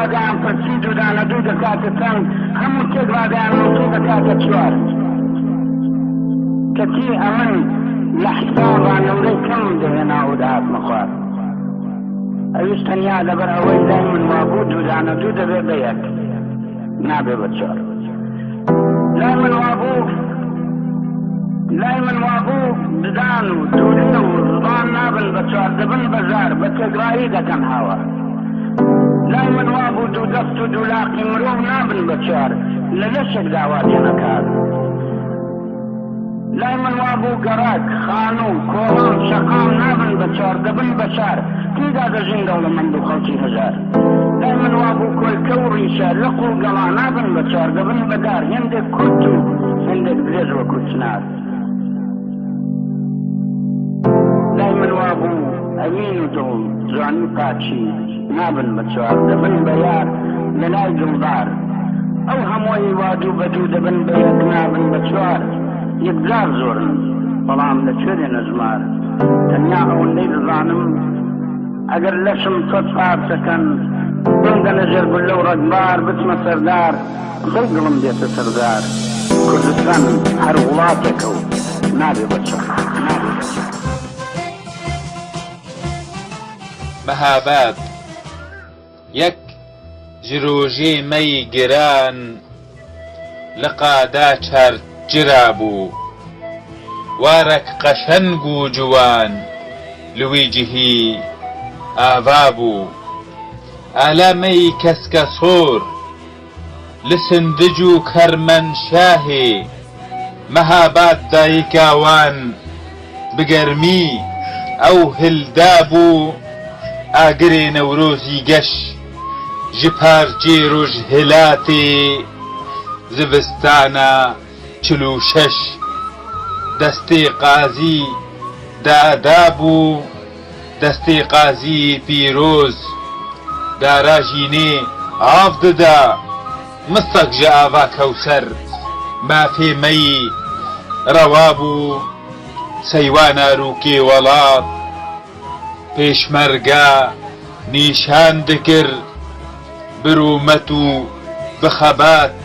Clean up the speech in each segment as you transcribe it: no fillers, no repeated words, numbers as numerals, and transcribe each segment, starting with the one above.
ڕادیان پرسی دوودانە دوو دەکاتە چەند هەموو تێک ڕادیان مووسڵ دەکاتە چوار کەچی ئەمن لە حساب ڕانەورەی کەم دەهێنا و دەهاتمە خوار ئەویش تەنیا لەبەر ئەوەی لای من وابوو دوودانە دوو دەبێ بە یەک نابێ بە چوار لای من وابوو ددان و دوورێ و زبان نابن بە چوار دەبن بەزار بە تێگرایی دەکەن هاوار لای من وابوو دوو دەست و دوولاقی مرۆڤ نابن بە چوار لە لەشێک داوا تێنەکات لای من وابوو گەڕاک خان و کۆڵان شەقام نابن بە چوار دەبن بە شار تێدا دەژین دەوڵەمەند و خەڵکی هەژار لای من وابوو کۆلکە و ڕیشە لەق و گەڵا نابن بە چوار دەبن بەدار هێندێک کورت و هێندێک درێژ وەکو چنار لای من وابوو ئەمین و دڵ جوانی پاچی نابن بە چوار دەبن بە یار لە لای دڵدار ئەو هەمووی وادوو بەدوو دەبن بە یەک نابن بە چوار یەکجار زۆرن بەڵام لەکوێ دێنە ژمار تەنیا ئەوەندەی دەزانم ئەگەر لەشم تۆت پارچەکەن بمدەنە ژێرگول لەو ڕەگبار بچمە سەردار دڵ دڵم دێتە سەردار کوردستان هەر وڵاتێکە و نابێ بە چوار مەهاباد یەک ji rojê meyî giran li qada çarcira bû warek qeşeng û ciwan li wî cihî ava bû ala meyî keskesor li sindic û kermenşahê Mehabad dayîka wan bi germî ew hilda bû ئاگرێ نەورۆزی گەش ji parçê rojhilatê zivistana çil û şeş destê qazî dada bû destê qazî pîroz dara jînê av dida mistek ji ava kewser mafê meyî rewa bû seywana rûkê welat پێشمەرگە نیشان دکر برومەت و بخەبات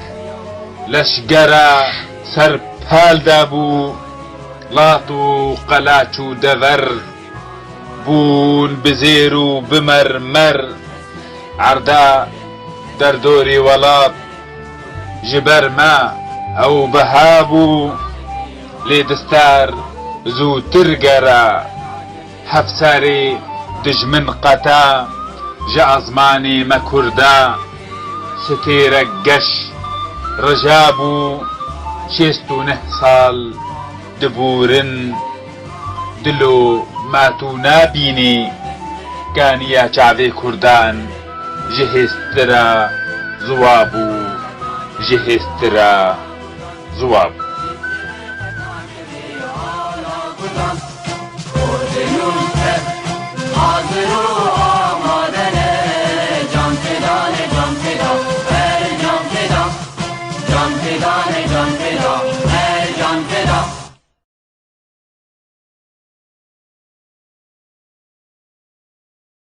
لەشگەرە سەرپالدا بوو لات و قەلاچ و دەڤەر بوون بزێر و بمەرمەر عەردا دەردۆری وەڵات ji ber me ew biha bû lê distار zûtir gera هەفسارێ دژمن قەتا ji ezmanê me Kurda stêrek geş rija bû şêst û neh sal dibûrin dil û matû nabînî kaniya çavê Kurdan ji hêstira ziwa bû ji hêstira ziwa bû hazır ol amadene can fedane can feda her can feda can fedane can feda